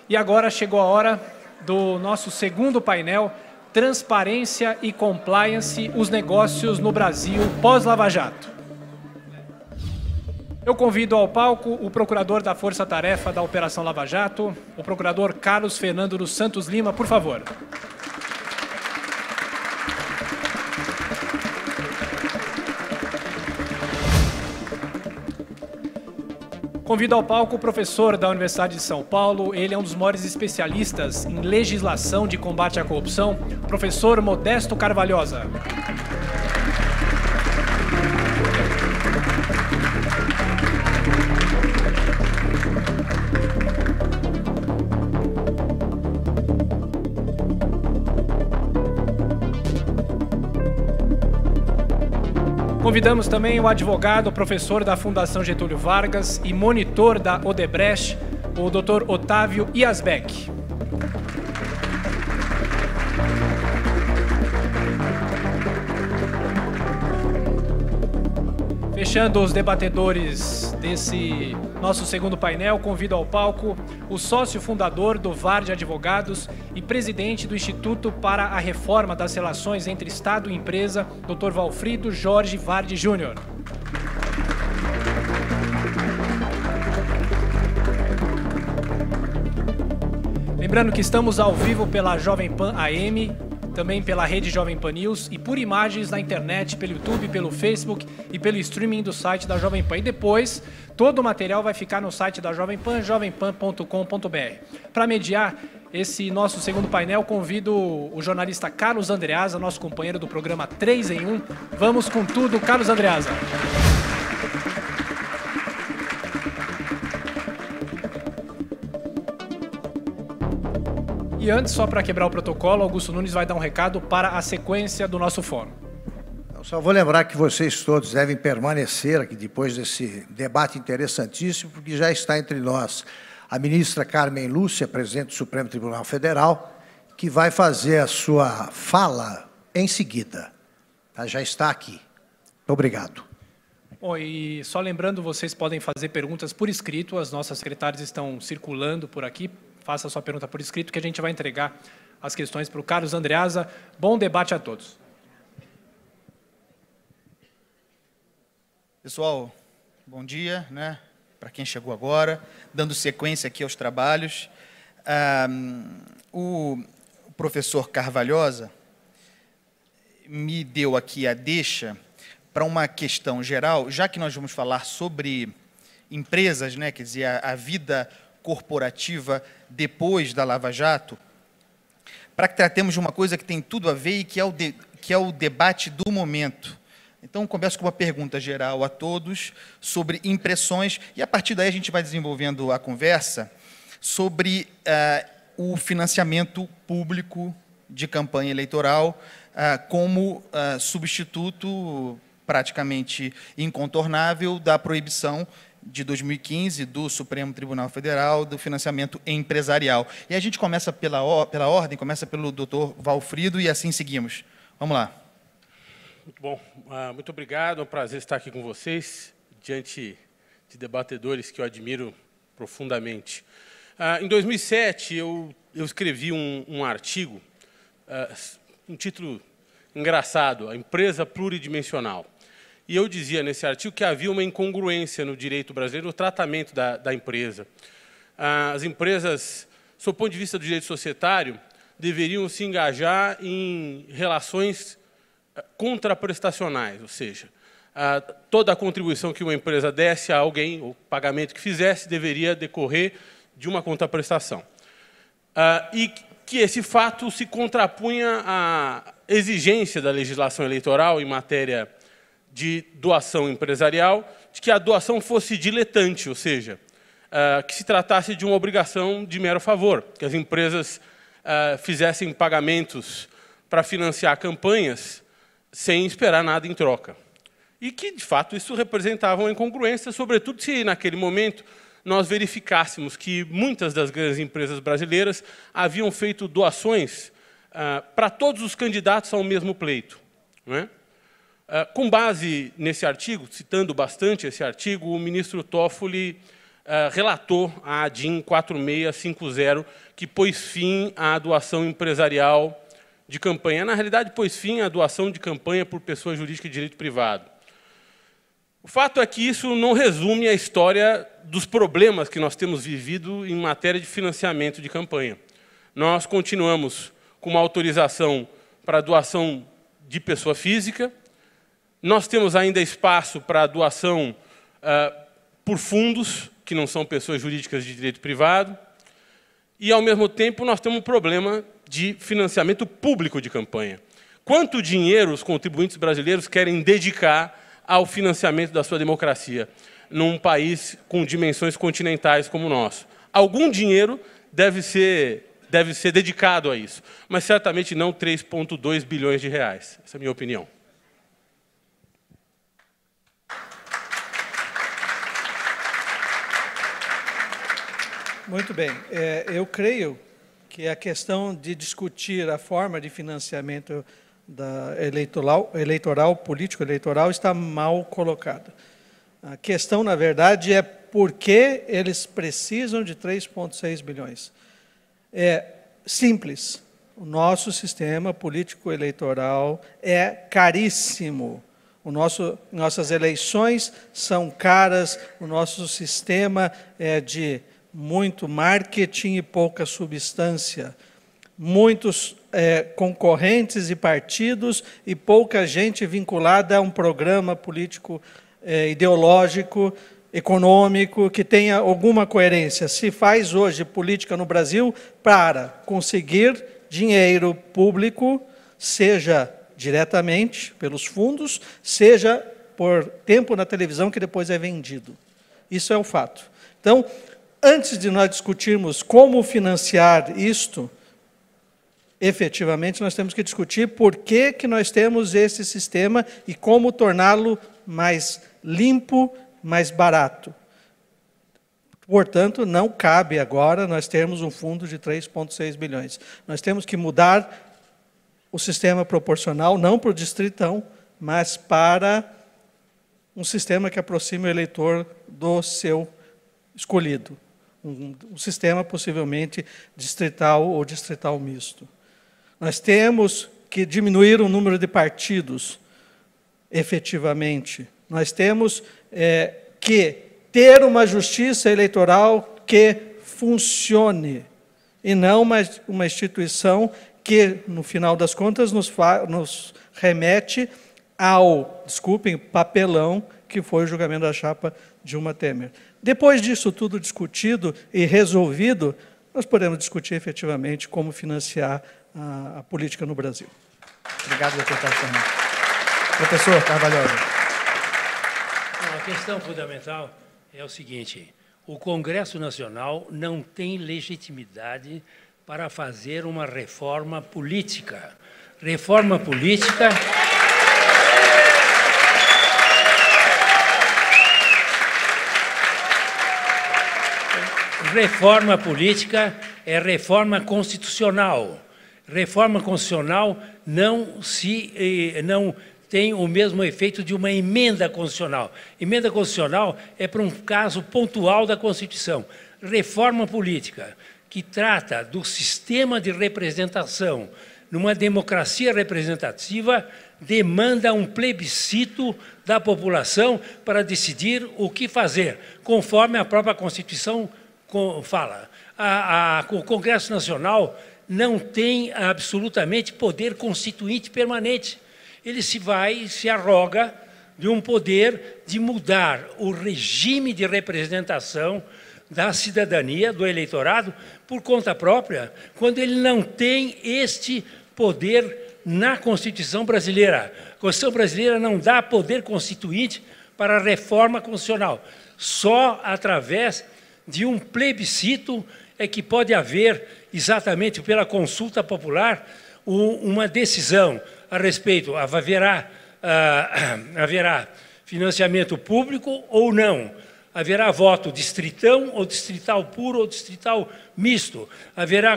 E agora chegou a hora do nosso segundo painel, Transparência e Compliance, os negócios no Brasil pós-Lava Jato. Eu convido ao palco o procurador da Força Tarefa da Operação Lava Jato, o procurador Carlos Fernando dos Santos Lima, por favor. Convido ao palco o professor da Universidade de São Paulo, ele é um dos maiores especialistas em legislação de combate à corrupção, professor Modesto Carvalhosa. Convidamos também o advogado, professor da Fundação Getúlio Vargas e monitor da Odebrecht, o Dr. Otávio Iasbeck. Fechando os debatedores desse nosso segundo painel, convido ao palco o sócio fundador do VAR de Advogados e presidente do Instituto para a Reforma das Relações entre Estado e Empresa, Dr. Valfrido Jorge Vardi Júnior. Lembrando que estamos ao vivo pela Jovem Pan AM, também pela rede Jovem Pan News e por imagens na internet, pelo YouTube, pelo Facebook e pelo streaming do site da Jovem Pan. E depois, todo o material vai ficar no site da Jovem Pan, jovempan.com.br. Para mediar esse nosso segundo painel, convido o jornalista Carlos Andreasa, nosso companheiro do programa 3 em 1. Vamos com tudo, Carlos Andreasa. E antes, só para quebrar o protocolo, Augusto Nunes vai dar um recado para a sequência do nosso fórum. Eu só vou lembrar que vocês todos devem permanecer aqui depois desse debate interessantíssimo, porque já está entre nós a ministra Carmen Lúcia, presidente do Supremo Tribunal Federal, que vai fazer a sua fala em seguida. Tá? Já está aqui. Muito obrigado. Bom, e só lembrando, vocês podem fazer perguntas por escrito, as nossas secretárias estão circulando por aqui. Faça a sua pergunta por escrito, que a gente vai entregar as questões para o Carlos Andreasa. Bom debate a todos. Pessoal, bom dia, né? Para quem chegou agora, dando sequência aqui aos trabalhos. O professor Carvalhosa me deu aqui a deixa para uma questão geral, já que nós vamos falar sobre empresas, né? Quer dizer, a vida corporativa depois da Lava Jato, para que tratemos de uma coisa que tem tudo a ver e que é o debate do momento. Então, começo com uma pergunta geral a todos sobre impressões e, a partir daí, a gente vai desenvolvendo a conversa sobre o financiamento público de campanha eleitoral como substituto praticamente incontornável da proibição de 2015 do Supremo Tribunal Federal do financiamento empresarial. E a gente começa pela ordem, começa pelo doutor Valfrido e assim seguimos. Vamos lá. Muito bom. Muito obrigado. É um prazer estar aqui com vocês, diante de debatedores que eu admiro profundamente. Em 2007, eu escrevi um artigo, um título engraçado, A Empresa Pluridimensional. E eu dizia nesse artigo que havia uma incongruência no direito brasileiro, no tratamento da empresa. As empresas, sob o ponto de vista do direito societário, deveriam se engajar em relações contraprestacionais, ou seja, toda a contribuição que uma empresa desse a alguém, o pagamento que fizesse, deveria decorrer de uma contraprestação. E que esse fato se contrapunha à exigência da legislação eleitoral em matéria de doação empresarial, de que a doação fosse diletante, ou seja, que se tratasse de uma obrigação de mero favor, que as empresas fizessem pagamentos para financiar campanhas sem esperar nada em troca. E que, de fato, isso representava uma incongruência, sobretudo se, naquele momento, nós verificássemos que muitas das grandes empresas brasileiras haviam feito doações para todos os candidatos ao mesmo pleito, não é? Com base nesse artigo, citando bastante esse artigo, o ministro Toffoli relatou a ADIM 4650, que pôs fim à doação empresarial de campanha. Na realidade, pôs fim à doação de campanha por pessoa jurídica de direito privado. O fato é que isso não resume a história dos problemas que nós temos vivido em matéria de financiamento de campanha. Nós continuamos com uma autorização para doação de pessoa física, nós temos ainda espaço para doação por fundos, que não são pessoas jurídicas de direito privado, e, ao mesmo tempo, nós temos um problema de financiamento público de campanha. Quanto dinheiro os contribuintes brasileiros querem dedicar ao financiamento da sua democracia, num país com dimensões continentais como o nosso? Algum dinheiro deve ser dedicado a isso, mas certamente não 3,2 bilhões de reais. Essa é a minha opinião. Muito bem. Eu creio que a questão de discutir a forma de financiamento político-eleitoral, está mal colocada. A questão, na verdade, é por que eles precisam de 3,6 bilhões. É simples. O nosso sistema político-eleitoral é caríssimo. Nossas eleições são caras, o nosso sistema é de muito marketing e pouca substância. Muitos concorrentes e partidos e pouca gente vinculada a um programa político, ideológico, econômico, que tenha alguma coerência. Se faz hoje política no Brasil para conseguir dinheiro público, seja diretamente pelos fundos, seja por tempo na televisão que depois é vendido. Isso é um fato. Então, antes de nós discutirmos como financiar isto, efetivamente, nós temos que discutir por que nós temos esse sistema e como torná-lo mais limpo, mais barato. Portanto, não cabe agora nós termos um fundo de 3,6 bilhões. Nós temos que mudar o sistema proporcional, não para o distritão, mas para um sistema que aproxime o eleitor do seu escolhido. Um sistema possivelmente distrital ou distrital misto. Nós temos que diminuir o número de partidos, efetivamente. Nós temos que ter uma justiça eleitoral que funcione, e não uma instituição que, no final das contas, nos remete ao, desculpem, papelão que foi o julgamento da chapa Dilma Temer. Depois disso tudo discutido e resolvido, nós podemos discutir efetivamente como financiar a política no Brasil. Obrigado, deputado Fernando. Professor Carvalhosa. A questão fundamental é o seguinte: o Congresso Nacional não tem legitimidade para fazer uma reforma política. Reforma política... Reforma política é reforma constitucional. Reforma constitucional não tem o mesmo efeito de uma emenda constitucional. Emenda constitucional é para um caso pontual da Constituição. Reforma política, que trata do sistema de representação numa democracia representativa, demanda um plebiscito da população para decidir o que fazer, conforme a própria Constituição fala. O Congresso Nacional não tem absolutamente poder constituinte permanente. Ele se arroga de um poder de mudar o regime de representação da cidadania, do eleitorado, por conta própria, quando ele não tem este poder na Constituição brasileira. A Constituição brasileira não dá poder constituinte para a reforma constitucional. Só através de um plebiscito é que pode haver, exatamente pela consulta popular, uma decisão a respeito, haverá financiamento público ou não, haverá voto distritão ou distrital puro ou distrital misto,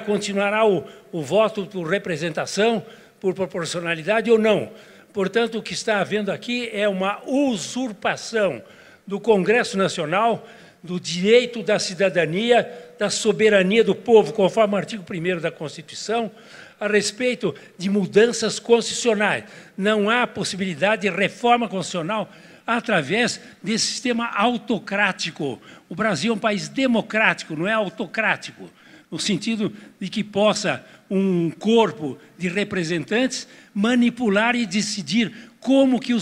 continuará o voto por representação, por proporcionalidade ou não. Portanto, o que está havendo aqui é uma usurpação do Congresso Nacional do direito da cidadania, da soberania do povo, conforme o artigo 1º da Constituição, a respeito de mudanças constitucionais. Não há possibilidade de reforma constitucional através desse sistema autocrático. O Brasil é um país democrático, não é autocrático, no sentido de que possa um corpo de representantes manipular e decidir como que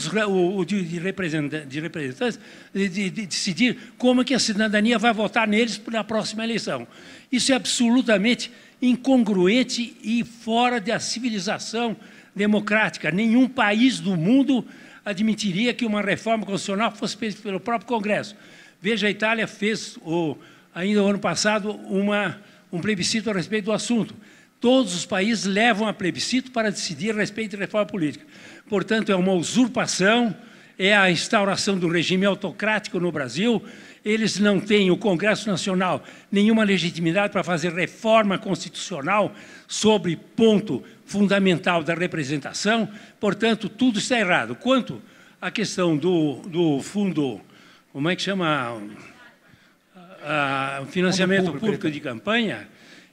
decidir como que a cidadania vai votar neles na próxima eleição. Isso é absolutamente incongruente e fora da civilização democrática. Nenhum país do mundo admitiria que uma reforma constitucional fosse feita pelo próprio Congresso. Veja, a Itália fez, ainda no ano passado, um plebiscito a respeito do assunto. Todos os países levam a plebiscito para decidir a respeito de reforma política. Portanto, é uma usurpação, é a instauração do regime autocrático no Brasil. Eles não têm, o Congresso Nacional, nenhuma legitimidade para fazer reforma constitucional sobre ponto fundamental da representação. Portanto, tudo está errado. Quanto à questão do fundo, como é que chama? Financiamento público de campanha,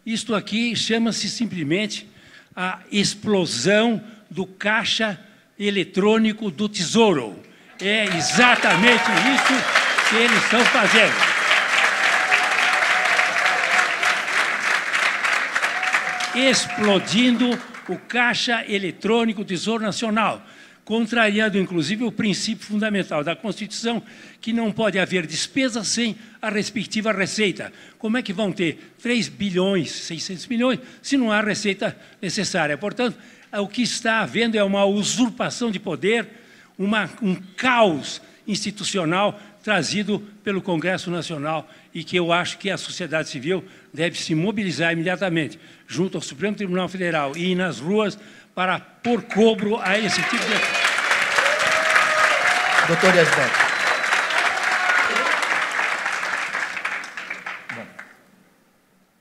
isto aqui chama-se simplesmente a explosão do caixa eletrônico do Tesouro. É exatamente isso que eles estão fazendo. Explodindo o caixa eletrônico do Tesouro Nacional, contrariando, inclusive, o princípio fundamental da Constituição, que não pode haver despesa sem a respectiva receita. Como é que vão ter 3 bilhões, 600 milhões, se não há receita necessária? Portanto, o que está havendo é uma usurpação de poder, um caos institucional trazido pelo Congresso Nacional e que eu acho que a sociedade civil deve se mobilizar imediatamente junto ao Supremo Tribunal Federal e ir nas ruas para pôr cobro a esse tipo de... Doutor Yazbek.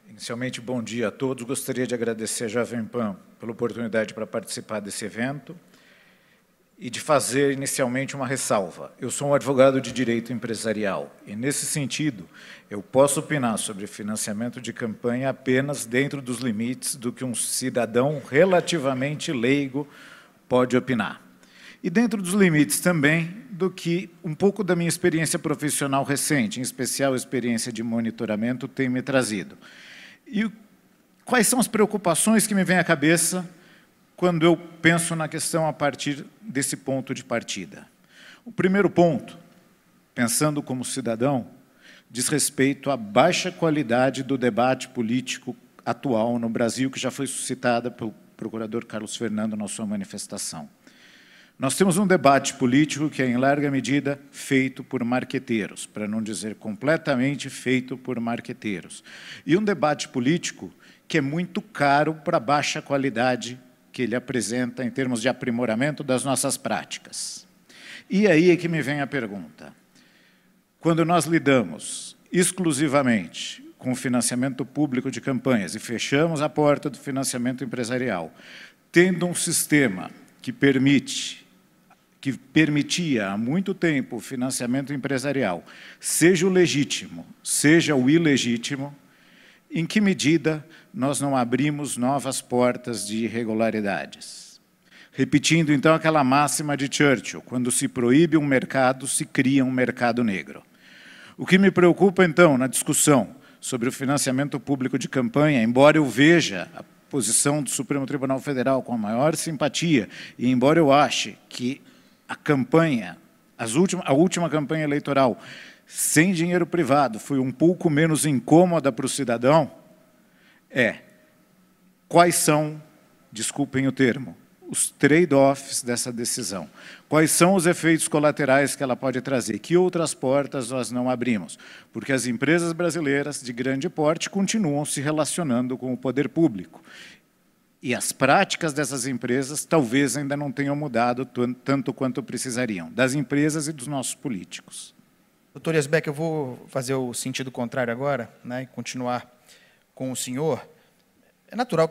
Inicialmente, bom dia a todos. Gostaria de agradecer a Jovem Pan pela oportunidade para participar desse evento e de fazer, inicialmente, uma ressalva. Eu sou um advogado de direito empresarial e, nesse sentido, eu posso opinar sobre financiamento de campanha apenas dentro dos limites do que um cidadão relativamente leigo pode opinar. E dentro dos limites também do que um pouco da minha experiência profissional recente, em especial a experiência de monitoramento, tem me trazido. E quais são as preocupações que me vêm à cabeça quando eu penso na questão a partir desse ponto de partida? O primeiro ponto, pensando como cidadão, diz respeito à baixa qualidade do debate político atual no Brasil, que já foi suscitada pelo procurador Carlos Fernando na sua manifestação. Nós temos um debate político que é, em larga medida, feito por marqueteiros, para não dizer completamente feito por marqueteiros. E um debate político que é muito caro para a baixa qualidade que ele apresenta em termos de aprimoramento das nossas práticas. E aí é que me vem a pergunta. Quando nós lidamos exclusivamente com o financiamento público de campanhas e fechamos a porta do financiamento empresarial, tendo um sistema que permitia há muito tempo o financiamento empresarial, seja o legítimo, seja o ilegítimo, em que medida nós não abrimos novas portas de irregularidades? Repetindo, então, aquela máxima de Churchill, quando se proíbe um mercado, se cria um mercado negro. O que me preocupa, então, na discussão sobre o financiamento público de campanha, embora eu veja a posição do Supremo Tribunal Federal com a maior simpatia, e embora eu ache que a campanha, a última campanha eleitoral, sem dinheiro privado, foi um pouco menos incômoda para o cidadão, quais são, desculpem o termo, os trade-offs dessa decisão? Quais são os efeitos colaterais que ela pode trazer? Que outras portas nós não abrimos? Porque as empresas brasileiras de grande porte continuam se relacionando com o poder público. E as práticas dessas empresas talvez ainda não tenham mudado tanto quanto precisariam, das empresas e dos nossos políticos. Doutor Yazbek, eu vou fazer o sentido contrário agora, né, e continuar com o senhor. É natural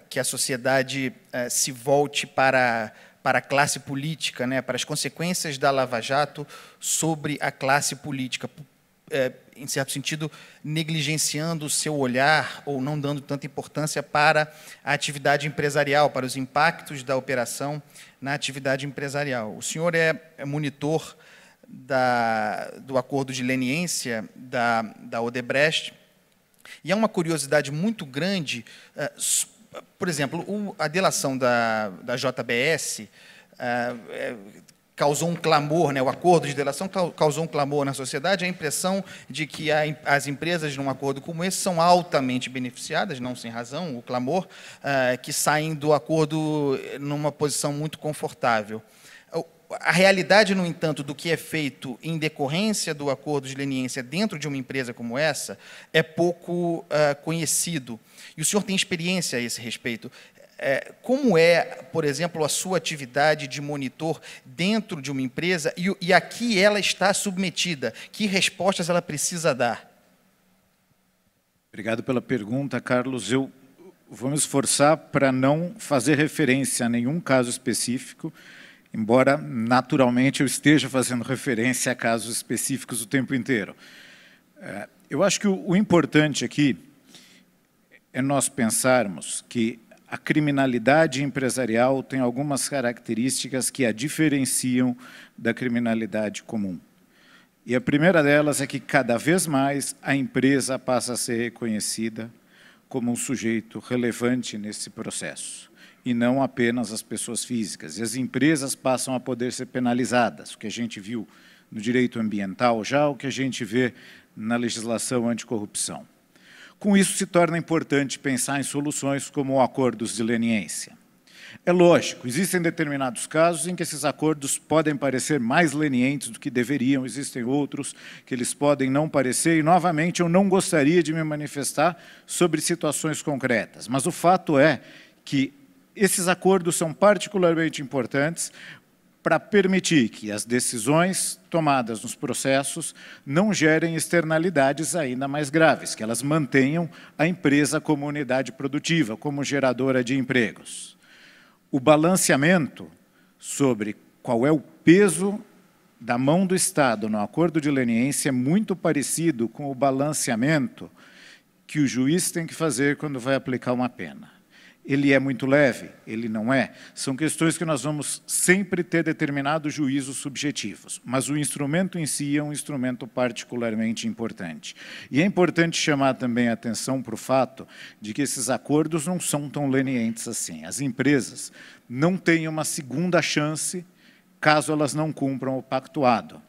que a sociedade se volte para a classe política, né, para as consequências da Lava Jato sobre a classe política. em certo sentido, negligenciando o seu olhar ou não dando tanta importância para a atividade empresarial, para os impactos da operação na atividade empresarial. O senhor é monitor do acordo de leniência da Odebrecht, e há uma curiosidade muito grande, por exemplo, a delação da JBS causou um clamor, né? O acordo de delação causou um clamor na sociedade, a impressão de que as empresas, num acordo como esse, são altamente beneficiadas, não sem razão, o clamor, que saem do acordo numa posição muito confortável. A realidade, no entanto, do que é feito em decorrência do acordo de leniência dentro de uma empresa como essa é pouco conhecido. E o senhor tem experiência a esse respeito. Como é, por exemplo, a sua atividade de monitor dentro de uma empresa e a que ela está submetida? Que respostas ela precisa dar? Obrigado pela pergunta, Carlos. Eu vou me esforçar para não fazer referência a nenhum caso específico, embora, naturalmente, eu esteja fazendo referência a casos específicos o tempo inteiro. Eu acho que o importante aqui é nós pensarmos que a criminalidade empresarial tem algumas características que a diferenciam da criminalidade comum. E a primeira delas é que, cada vez mais, a empresa passa a ser reconhecida como um sujeito relevante nesse processo, e não apenas as pessoas físicas. E as empresas passam a poder ser penalizadas, o que a gente viu no direito ambiental já, o que a gente vê na legislação anticorrupção. Com isso, se torna importante pensar em soluções como acordos de leniência. É lógico, existem determinados casos em que esses acordos podem parecer mais lenientes do que deveriam, existem outros que eles podem não parecer, e, novamente, eu não gostaria de me manifestar sobre situações concretas, mas o fato é que esses acordos são particularmente importantes para permitir que as decisões tomadas nos processos não gerem externalidades ainda mais graves, que elas mantenham a empresa como unidade produtiva, como geradora de empregos. O balanceamento sobre qual é o peso da mão do Estado no acordo de leniência é muito parecido com o balanceamento que o juiz tem que fazer quando vai aplicar uma pena. Ele é muito leve? Ele não é? São questões que nós vamos sempre ter determinados juízos subjetivos, mas o instrumento em si é um instrumento particularmente importante. E é importante chamar também a atenção para o fato de que esses acordos não são tão lenientes assim. As empresas não têm uma segunda chance caso elas não cumpram o pactuado.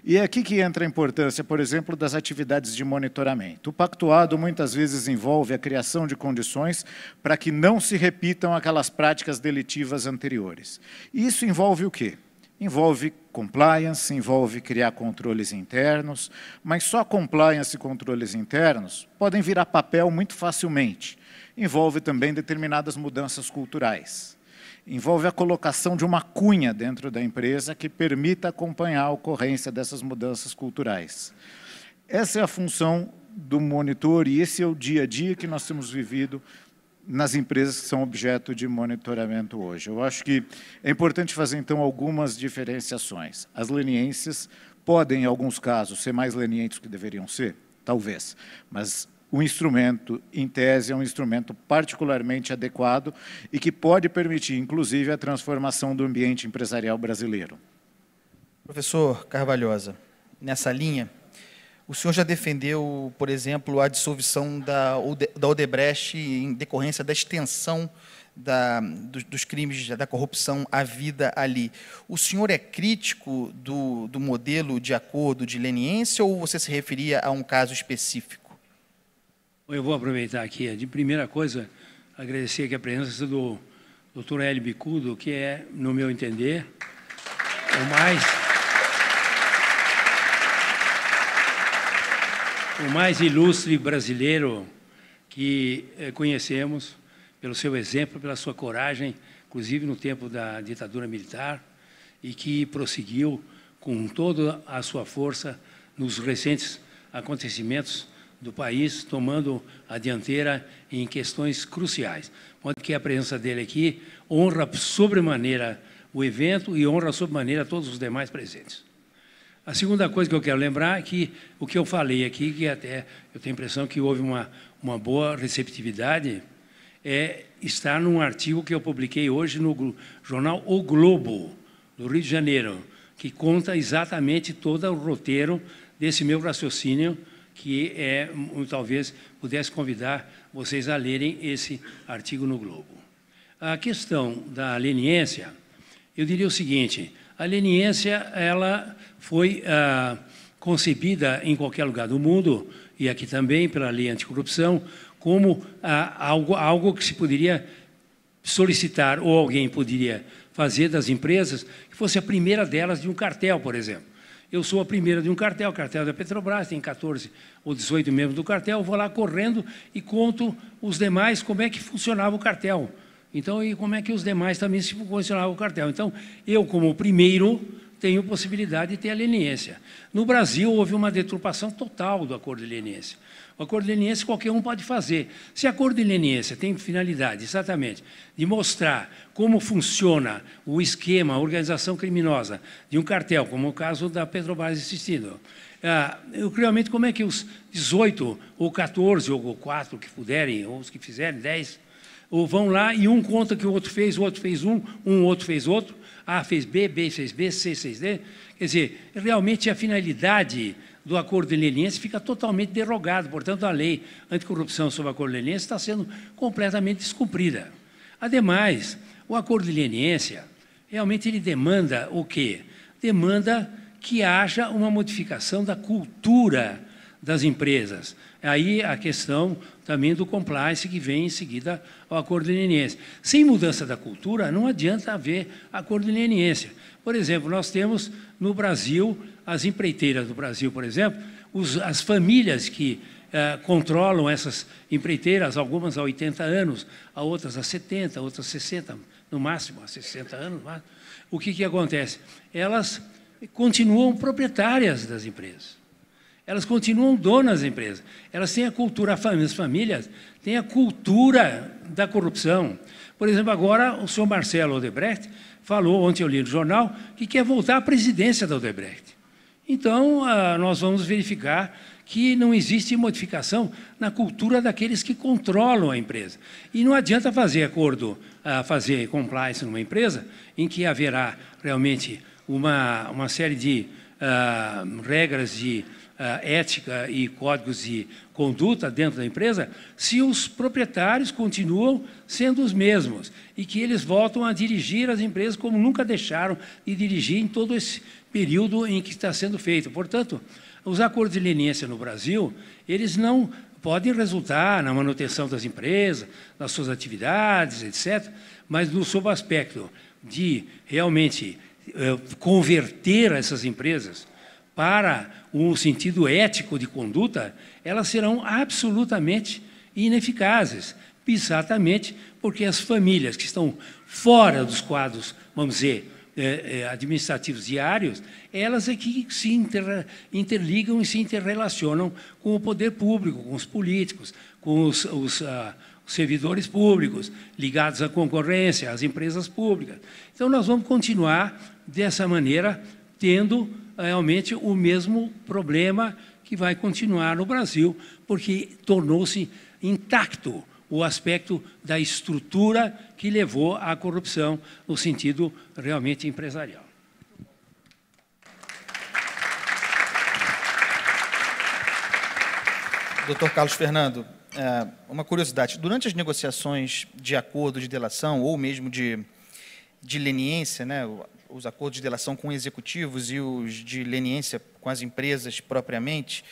E é aqui que entra a importância, por exemplo, das atividades de monitoramento. O pactuado muitas vezes envolve a criação de condições para que não se repitam aquelas práticas delitivas anteriores. E isso envolve o quê? Envolve compliance, envolve criar controles internos, mas só compliance e controles internos podem virar papel muito facilmente. Envolve também determinadas mudanças culturais. Envolve a colocação de uma cunha dentro da empresa que permita acompanhar a ocorrência dessas mudanças culturais. Essa é a função do monitor e esse é o dia a dia que nós temos vivido nas empresas que são objeto de monitoramento hoje. Eu acho que é importante fazer, então, algumas diferenciações. As leniências podem, em alguns casos, ser mais lenientes do que deveriam ser? Talvez, mas o instrumento, em tese, é um instrumento particularmente adequado e que pode permitir, inclusive, a transformação do ambiente empresarial brasileiro. Professor Carvalhosa, nessa linha, o senhor já defendeu, por exemplo, a dissolução da Odebrecht em decorrência da extensão dos crimes da corrupção à vida ali. O senhor é crítico do modelo de acordo de leniência ou você se referia a um caso específico? Eu vou aproveitar aqui, de primeira coisa, agradecer aqui a presença do Dr. Hélio Bicudo, que é, no meu entender, o mais ilustre brasileiro que conhecemos, pelo seu exemplo, pela sua coragem, inclusive no tempo da ditadura militar, e que prosseguiu com toda a sua força nos recentes acontecimentos do país, tomando a dianteira em questões cruciais. Pode que a presença dele aqui honra sobremaneira o evento e honra sobremaneira todos os demais presentes. A segunda coisa que eu quero lembrar é que o que eu falei aqui, que até eu tenho a impressão que houve uma boa receptividade, está num artigo que eu publiquei hoje no jornal O Globo, do Rio de Janeiro, que conta exatamente todo o roteiro desse meu raciocínio, que talvez pudesse convidar vocês a lerem esse artigo no Globo. A questão da leniência, eu diria o seguinte: a leniência ela foi concebida em qualquer lugar do mundo, e aqui também pela lei anticorrupção, como algo que se poderia solicitar, ou alguém poderia fazer das empresas, que fosse a primeira delas de um cartel, por exemplo. Eu sou a primeira de um cartel, o cartel da Petrobras, tem 14 ou 18 membros do cartel, eu vou lá correndo e conto os demais como é que funcionava o cartel. Então, e como é que os demais também se funcionavam o cartel. Então, eu, como primeiro, tenho possibilidade de ter a leniência. No Brasil, houve uma deturpação total do acordo de leniência. O acordo de leniência qualquer um pode fazer. Se o acordo de leniência tem finalidade, exatamente, de mostrar como funciona o esquema, a organização criminosa de um cartel, como o caso da Petrobras existindo, realmente, como é que os 18, ou 14, ou 4 que puderem, ou os que fizerem, 10, ou vão lá e um conta que o outro fez um outro fez outro, A fez B, B fez B, C fez D. Quer dizer, realmente a finalidade do acordo de leniência fica totalmente derrogada. Portanto, a lei anticorrupção sobre o acordo de leniência está sendo completamente descumprida. Ademais, o acordo de leniência, realmente ele demanda o quê? Demanda que haja uma modificação da cultura das empresas. Aí a questão também do compliance que vem em seguida ao acordo de leniência. Sem mudança da cultura, não adianta haver acordo de leniência. Por exemplo, nós temos no Brasil, as empreiteiras do Brasil, por exemplo, as famílias que controlam essas empreiteiras, algumas há 80 anos, a outras há 70, outras 60, no máximo, há 60 anos. O que acontece? Elas continuam proprietárias das empresas. Elas continuam donas da empresa. Elas têm a cultura, as famílias têm a cultura da corrupção. Por exemplo, agora o senhor Marcelo Odebrecht falou, ontem eu li no jornal, que quer voltar à presidência da Odebrecht. Então, nós vamos verificar que não existe modificação na cultura daqueles que controlam a empresa. E não adianta fazer acordo, fazer compliance numa empresa em que haverá realmente uma série de regras de ética e códigos de conduta dentro da empresa, se os proprietários continuam sendo os mesmos e que eles voltam a dirigir as empresas como nunca deixaram de dirigir em todo esse período em que está sendo feito. Portanto, os acordos de leniência no Brasil, eles não podem resultar na manutenção das empresas, das suas atividades, etc., mas sob o aspecto de realmente converter essas empresas para um sentido ético de conduta, elas serão absolutamente ineficazes, exatamente porque as famílias que estão fora dos quadros, vamos dizer, administrativos diários, elas é que se interligam e se interrelacionam com o poder público, com os políticos, com os servidores públicos, ligados à concorrência, às empresas públicas. Então, nós vamos continuar dessa maneira, tendo realmente o mesmo problema que vai continuar no Brasil, porque tornou-se intacto o aspecto da estrutura que levou à corrupção no sentido realmente empresarial. Doutor Carlos Fernando, uma curiosidade. Durante as negociações de acordo de delação ou mesmo de leniência, né, os acordos de delação com executivos e os de leniência com as empresas propriamente,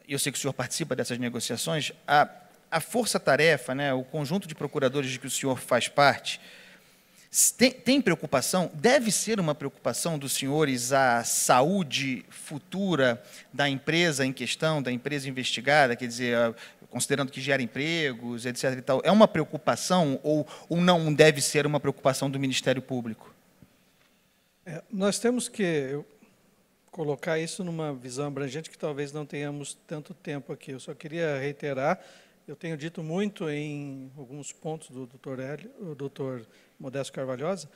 eu sei que o senhor participa dessas negociações, a força-tarefa, né, o conjunto de procuradores de que o senhor faz parte, tem preocupação? Deve ser uma preocupação dos senhores a saúde futura da empresa em questão, da empresa investigada, quer dizer, considerando que gera empregos, etc. e tal, é uma preocupação ou não deve ser uma preocupação do Ministério Público? Nós temos que colocar isso numa visão abrangente que talvez não tenhamos tanto tempo aqui. Eu só queria reiterar, eu tenho dito muito em alguns pontos do doutor Modesto Carvalhosa,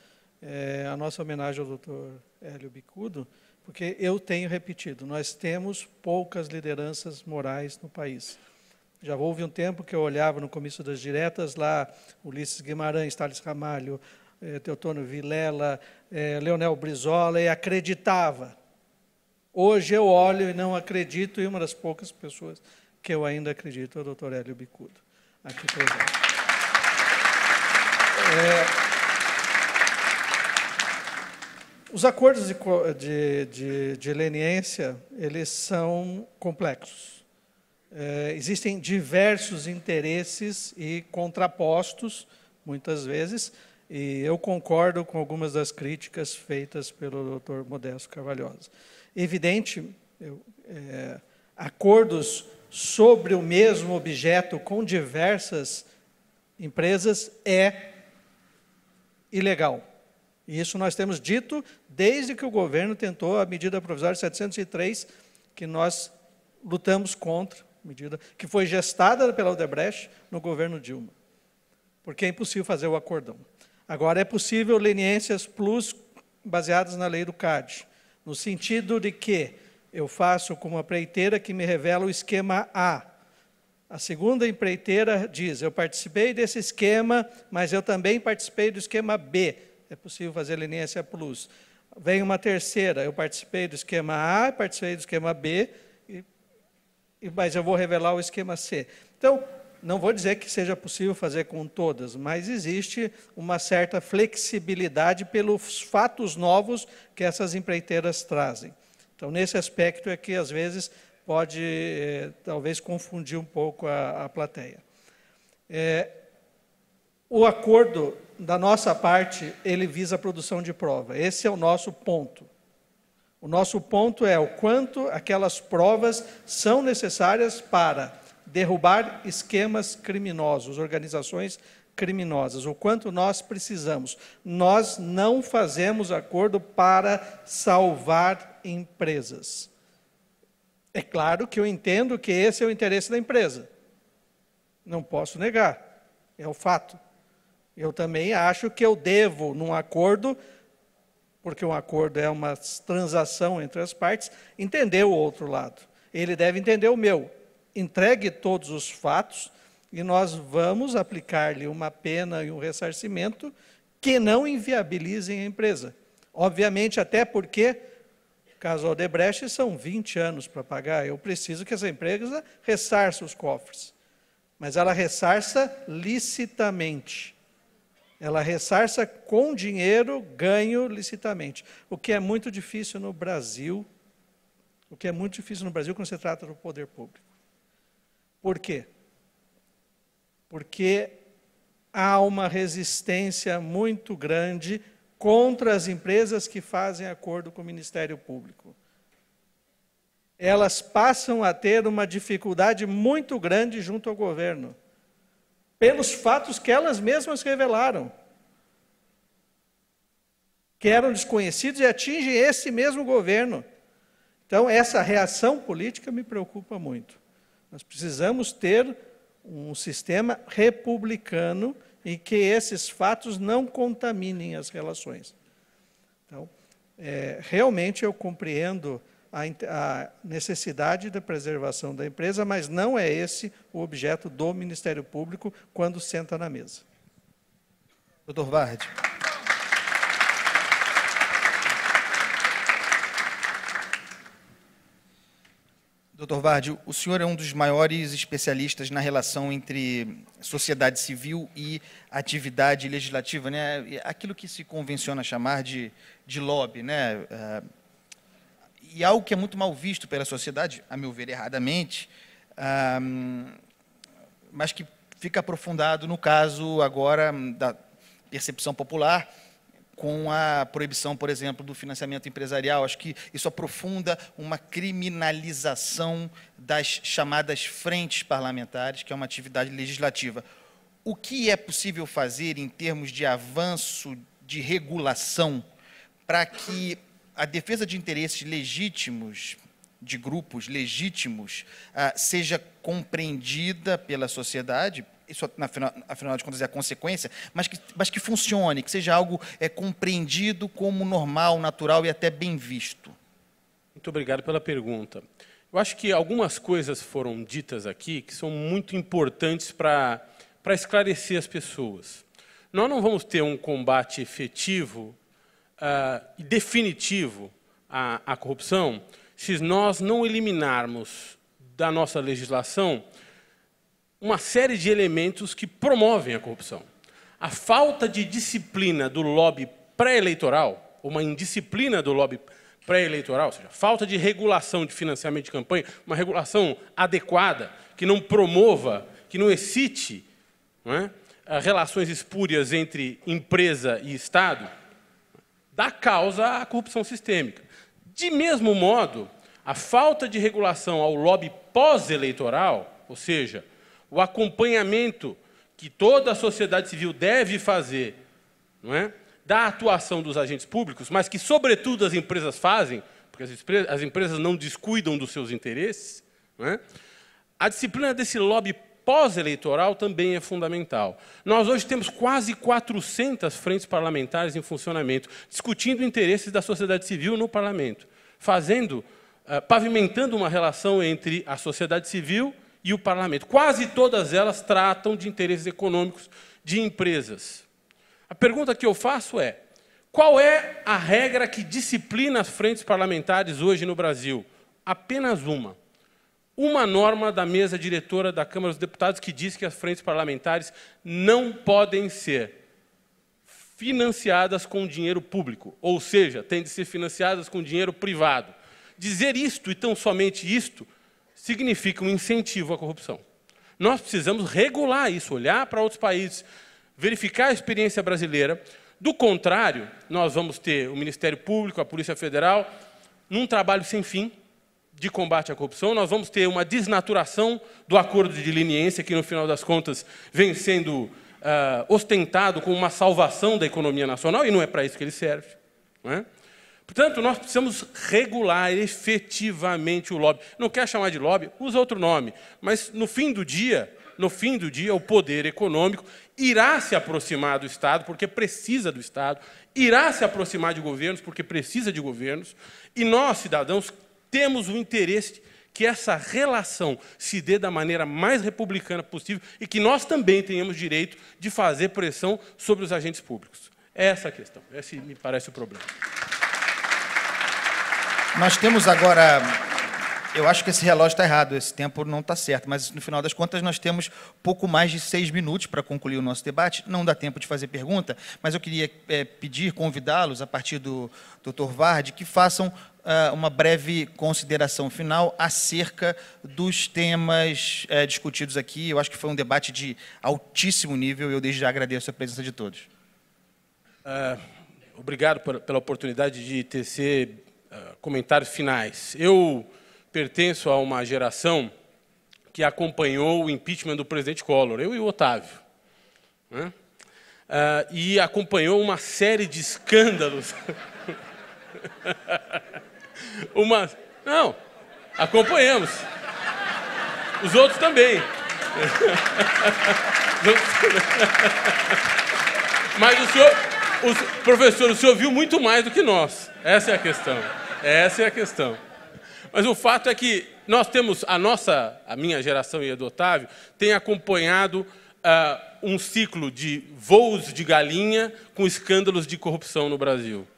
a nossa homenagem ao doutor Hélio Bicudo, porque eu tenho repetido, nós temos poucas lideranças morais no país. Já houve um tempo que eu olhava no comício das diretas, lá Ulisses Guimarães, Tales Ramalho, Teotônio Vilela, Leonel Brizola, e acreditava. Hoje eu olho e não acredito, e uma das poucas pessoas que eu ainda acredito é o doutor Hélio Bicudo, aqui presente. Os acordos de leniência, eles são complexos. Existem diversos interesses e contrapostos, muitas vezes, e eu concordo com algumas das críticas feitas pelo Dr. Modesto Carvalhosa. Evidente, acordos sobre o mesmo objeto com diversas empresas é ilegal. E isso nós temos dito desde que o governo tentou a medida provisória 703, que nós lutamos contra, medida que foi gestada pela Odebrecht no governo Dilma, porque é impossível fazer o acordão. Agora, é possível leniências plus baseadas na lei do CAD, no sentido de que eu faço com uma empreiteira que me revela o esquema A. A segunda empreiteira diz, eu participei desse esquema, mas eu também participei do esquema B. É possível fazer leniência plus. Vem uma terceira, eu participei do esquema A, participei do esquema B, mas eu vou revelar o esquema C. Então, não vou dizer que seja possível fazer com todas, mas existe uma certa flexibilidade pelos fatos novos que essas empreiteiras trazem. Então, nesse aspecto é que, às vezes, pode, talvez, confundir um pouco a plateia. O acordo, da nossa parte, ele visa a produção de prova. Esse é o nosso ponto. O nosso ponto é o quanto aquelas provas são necessárias para derrubar esquemas criminosos, organizações criminosas, o quanto nós precisamos. Nós não fazemos acordo para salvar empresas. É claro que eu entendo que esse é o interesse da empresa. Não posso negar, é o fato. Eu também acho que eu devo, num acordo, porque um acordo é uma transação entre as partes, entender o outro lado. Ele deve entender o meu. Entregue todos os fatos e nós vamos aplicar-lhe uma pena e um ressarcimento que não inviabilizem a empresa. Obviamente, até porque, caso Odebrecht, são 20 anos para pagar. Eu preciso que essa empresa ressarça os cofres. Mas ela ressarça licitamente. Ela ressarça com dinheiro ganho licitamente. O que é muito difícil no Brasil, quando se trata do poder público. Por quê? Porque há uma resistência muito grande contra as empresas que fazem acordo com o Ministério Público. Elas passam a ter uma dificuldade muito grande junto ao governo, pelos fatos que elas mesmas revelaram, que eram desconhecidos e atingem esse mesmo governo. Então, essa reação política me preocupa muito. Nós precisamos ter um sistema republicano em que esses fatos não contaminem as relações. Então, realmente eu compreendo a necessidade da preservação da empresa, mas não é esse o objeto do Ministério Público quando senta na mesa. Dr. Vardi. Dr. Vardi, o senhor é um dos maiores especialistas na relação entre sociedade civil e atividade legislativa, né? Aquilo que se convenciona chamar de lobby, né? E algo que é muito mal visto pela sociedade, a meu ver erradamente, mas que fica aprofundado no caso agora da percepção popular, com a proibição, por exemplo, do financiamento empresarial. Acho que isso aprofunda uma criminalização das chamadas frentes parlamentares, que é uma atividade legislativa. O que é possível fazer em termos de avanço de regulação para que a defesa de interesses legítimos, de grupos legítimos, seja compreendida pela sociedade? Isso, afinal de contas, é a consequência, mas que funcione, que seja algo compreendido como normal, natural e até bem visto. Muito obrigado pela pergunta. Eu acho que algumas coisas foram ditas aqui que são muito importantes para esclarecer as pessoas. Nós não vamos ter um combate efetivo e definitivo à corrupção se nós não eliminarmos da nossa legislação uma série de elementos que promovem a corrupção. A falta de disciplina do lobby pré-eleitoral, uma indisciplina do lobby pré-eleitoral, ou seja, falta de regulação de financiamento de campanha, uma regulação adequada, que não promova, que não excite, não é, relações espúrias entre empresa e Estado, dá causa à corrupção sistêmica. De mesmo modo, a falta de regulação ao lobby pós-eleitoral, ou seja, o acompanhamento que toda a sociedade civil deve fazer, não é, da atuação dos agentes públicos, mas que, sobretudo, as empresas fazem, porque as empresas não descuidam dos seus interesses, não é? A disciplina desse lobby pós-eleitoral também é fundamental. Nós hoje temos quase 400 frentes parlamentares em funcionamento, discutindo interesses da sociedade civil no parlamento, pavimentando uma relação entre a sociedade civil e o parlamento. Quase todas elas tratam de interesses econômicos de empresas. A pergunta que eu faço é: qual é a regra que disciplina as frentes parlamentares hoje no Brasil? Apenas uma. Uma norma da mesa diretora da Câmara dos Deputados que diz que as frentes parlamentares não podem ser financiadas com dinheiro público, ou seja, têm de ser financiadas com dinheiro privado. Dizer isto, e tão somente isto, significa um incentivo à corrupção. Nós precisamos regular isso, olhar para outros países, verificar a experiência brasileira. Do contrário, nós vamos ter o Ministério Público, a Polícia Federal, num trabalho sem fim de combate à corrupção. Nós vamos ter uma desnaturação do acordo de leniência, que, no final das contas, vem sendo ostentado como uma salvação da economia nacional, e não é para isso que ele serve, não é? Portanto, nós precisamos regular efetivamente o lobby. Não quer chamar de lobby? Usa outro nome. Mas, no fim do dia, o poder econômico irá se aproximar do Estado, porque precisa do Estado, irá se aproximar de governos, porque precisa de governos, e nós, cidadãos, temos o interesse que essa relação se dê da maneira mais republicana possível e que nós também tenhamos direito de fazer pressão sobre os agentes públicos. Essa é a questão. Esse me parece o problema. Nós temos agora... Eu acho que esse relógio está errado, esse tempo não está certo, mas, no final das contas, nós temos pouco mais de 6 minutos para concluir o nosso debate. Não dá tempo de fazer pergunta, mas eu queria convidá-los, a partir do Dr. Vardi, que façam uma breve consideração final acerca dos temas discutidos aqui. Eu acho que foi um debate de altíssimo nível e eu desde já agradeço a presença de todos. Obrigado pela oportunidade de tecer comentários finais. Eu pertenço a uma geração que acompanhou o impeachment do presidente Collor, eu e o Otávio, né? E acompanhou uma série de escândalos. Não, acompanhamos. Os outros também. Mas professor, o senhor viu muito mais do que nós. Essa é a questão. Essa é a questão. Mas o fato é que nós temos, a minha geração e a do Otávio, tem acompanhado um ciclo de voos de galinha com escândalos de corrupção no Brasil.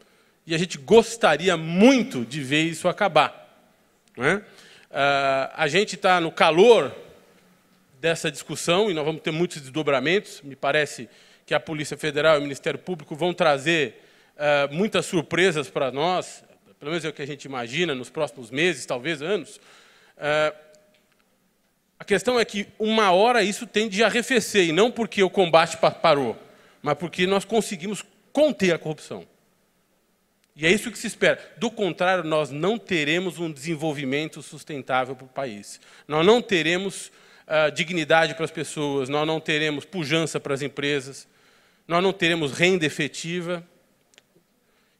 E a gente gostaria muito de ver isso acabar, não é? A gente está no calor dessa discussão e nós vamos ter muitos desdobramentos. Me parece que a Polícia Federal e o Ministério Público vão trazer muitas surpresas para nós, pelo menos é o que a gente imagina, nos próximos meses, talvez anos. A questão é que, uma hora, isso tende a arrefecer, e não porque o combate parou, mas porque nós conseguimos conter a corrupção. E é isso que se espera. Do contrário, nós não teremos um desenvolvimento sustentável para o país. Nós não teremos dignidade para as pessoas, nós não teremos pujança para as empresas, nós não teremos renda efetiva.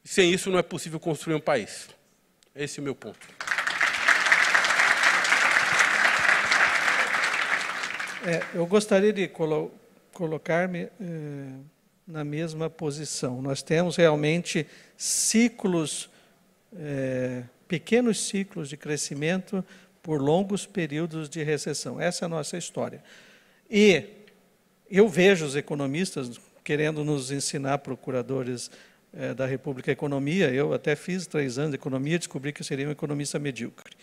E sem isso não é possível construir um país. Esse é o meu ponto. Eu gostaria de colocar-me na mesma posição. Nós temos realmente ciclos pequenos ciclos de crescimento por longos períodos de recessão. Essa é a nossa história. E eu vejo os economistas querendo nos ensinar, procuradores da República, economia. Eu até fiz 3 anos de economia e descobri que eu seria um economista medíocre.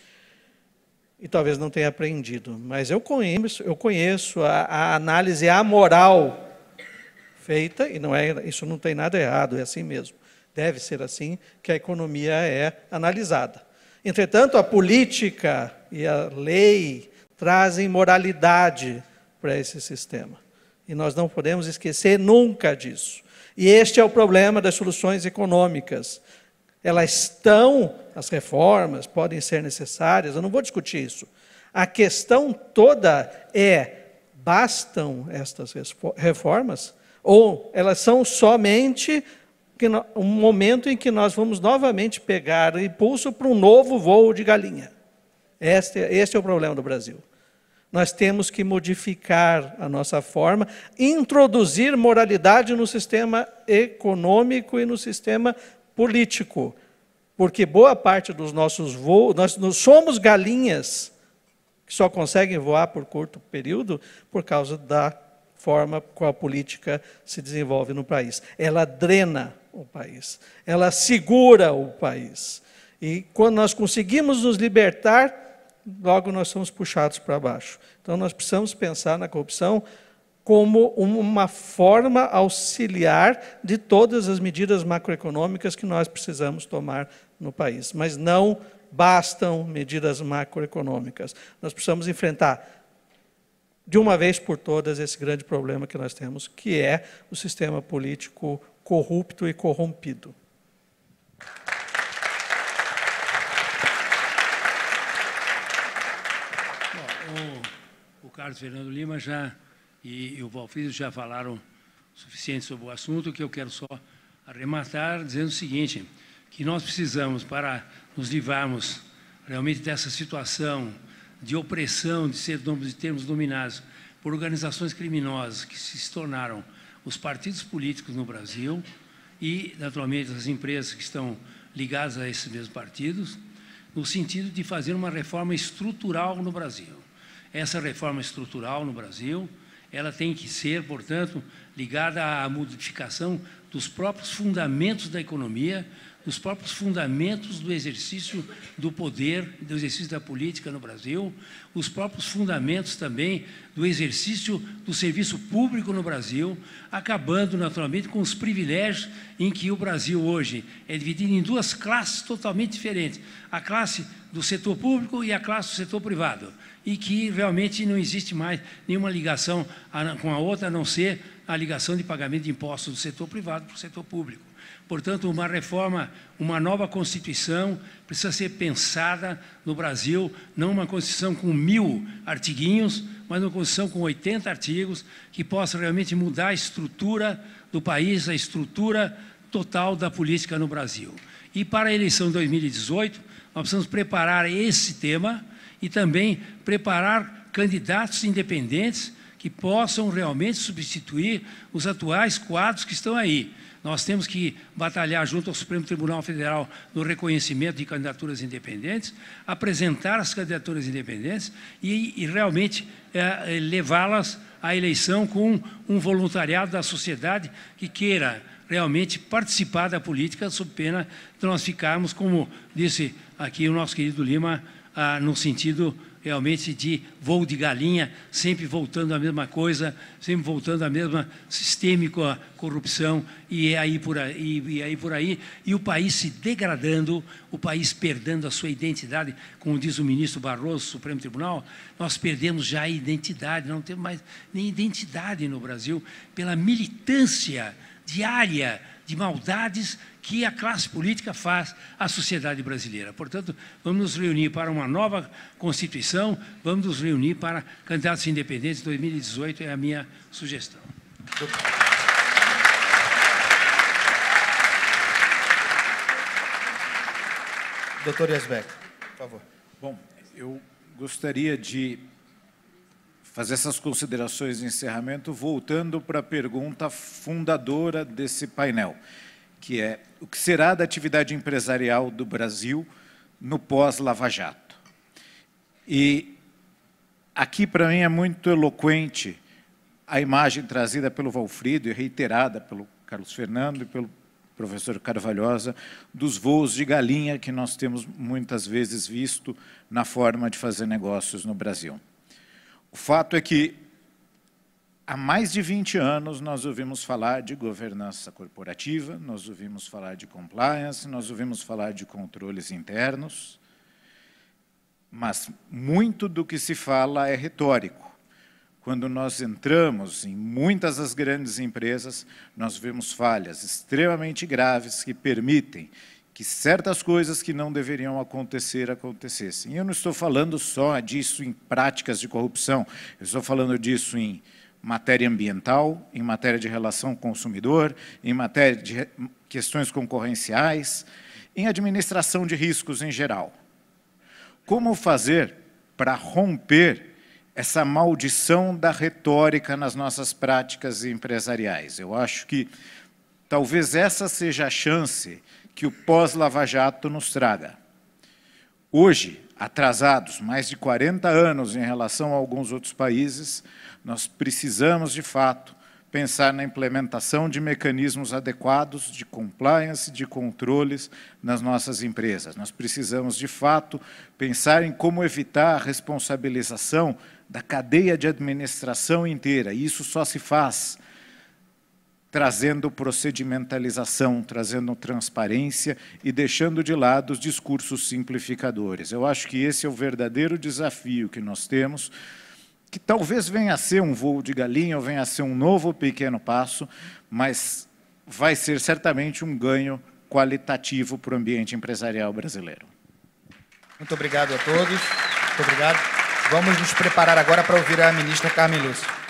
E talvez não tenha aprendido, mas eu conheço a análise amoral feita, e isso não tem nada errado, é assim mesmo. Deve ser assim que a economia é analisada. Entretanto, a política e a lei trazem moralidade para esse sistema. E nós não podemos esquecer nunca disso. E este é o problema das soluções econômicas. As reformas podem ser necessárias, eu não vou discutir isso. A questão toda bastam estas reformas? Ou elas são somente um momento em que nós vamos novamente pegar o impulso para um novo voo de galinha? Este é o problema do Brasil. Nós temos que modificar a nossa forma, introduzir moralidade no sistema econômico e no sistema político, porque boa parte dos nossos voos, nós somos galinhas que só conseguem voar por curto período por causa da forma como a política se desenvolve no país. Ela drena o país, ela segura o país. E quando nós conseguimos nos libertar, logo nós somos puxados para baixo. Então nós precisamos pensar na corrupção como uma forma auxiliar de todas as medidas macroeconômicas que nós precisamos tomar no país. Mas não bastam medidas macroeconômicas. Nós precisamos enfrentar, de uma vez por todas, esse grande problema que nós temos, que é o sistema político corrupto e corrompido. O Carlos Fernando Lima e o Valfrido já falaram o suficiente sobre o assunto, que eu quero só arrematar dizendo o seguinte, que nós precisamos, para nos livrarmos realmente dessa situação de opressão, de termos dominados por organizações criminosas que se tornaram os partidos políticos no Brasil e, naturalmente, as empresas que estão ligadas a esses mesmos partidos, no sentido de fazer uma reforma estrutural no Brasil. Essa reforma estrutural no Brasil, ela tem que ser, portanto, ligada à modificação dos próprios fundamentos da economia, dos próprios fundamentos do exercício do poder, do exercício da política no Brasil, os próprios fundamentos também do exercício do serviço público no Brasil, acabando, naturalmente, com os privilégios em que o Brasil hoje é dividido em 2 classes totalmente diferentes, a classe do setor público e a classe do setor privado, e que realmente não existe mais nenhuma ligação com a outra, a não ser a ligação de pagamento de impostos do setor privado para o setor público. Portanto, uma reforma, uma nova Constituição precisa ser pensada no Brasil, não uma Constituição com 1000 artiguinhos, mas uma Constituição com 80 artigos, que possa realmente mudar a estrutura do país, a estrutura total da política no Brasil. E para a eleição de 2018, nós precisamos preparar esse tema e também preparar candidatos independentes que possam realmente substituir os atuais quadros que estão aí. Nós temos que batalhar junto ao Supremo Tribunal Federal no reconhecimento de candidaturas independentes, apresentar as candidaturas independentes e realmente levá-las à eleição com um voluntariado da sociedade que queira realmente participar da política, sob pena de nós ficarmos, como disse aqui o nosso querido Lima, no sentido realmente de voo de galinha, sempre voltando à mesma coisa, sempre voltando à mesma sistêmica corrupção, e aí por aí, e o país se degradando, o país perdendo a sua identidade, como diz o ministro Barroso, Supremo Tribunal, nós perdemos já a identidade, não temos mais nem identidade no Brasil, pela militância diária de maldades que a classe política faz à sociedade brasileira. Portanto, vamos nos reunir para uma nova Constituição, vamos nos reunir para candidatos independentes em 2018, é a minha sugestão. Doutor Yazbek, por favor. Bom, eu gostaria de fazer essas considerações de encerramento voltando para a pergunta fundadora desse painel, que é: o que será da atividade empresarial do Brasil no pós-Lava Jato. E aqui, para mim, é muito eloquente a imagem trazida pelo Valfrido e reiterada pelo Carlos Fernando e pelo professor Carvalhosa, dos voos de galinha que nós temos muitas vezes visto na forma de fazer negócios no Brasil. O fato é que, há mais de 20 anos, nós ouvimos falar de governança corporativa, nós ouvimos falar de compliance, nós ouvimos falar de controles internos, mas muito do que se fala é retórico. Quando nós entramos em muitas das grandes empresas, nós vemos falhas extremamente graves que permitem que certas coisas que não deveriam acontecer, acontecessem. E eu não estou falando só disso em práticas de corrupção, eu estou falando disso em matéria ambiental, em matéria de relação consumidor, em matéria de questões concorrenciais, em administração de riscos em geral. Como fazer para romper essa maldição da retórica nas nossas práticas empresariais? Eu acho que talvez essa seja a chance que o pós-Lava Jato nos traga. Hoje, atrasados mais de 40 anos em relação a alguns outros países, nós precisamos, de fato, pensar na implementação de mecanismos adequados de compliance, de controles nas nossas empresas. Nós precisamos, de fato, pensar em como evitar a responsabilização da cadeia de administração inteira. E isso só se faz trazendo procedimentalização, trazendo transparência e deixando de lado os discursos simplificadores. Eu acho que esse é o verdadeiro desafio que nós temos, que talvez venha a ser um voo de galinha, ou venha a ser um novo pequeno passo, mas vai ser certamente um ganho qualitativo para o ambiente empresarial brasileiro. Muito obrigado a todos. Muito obrigado. Vamos nos preparar agora para ouvir a ministra Carmen Lúcia.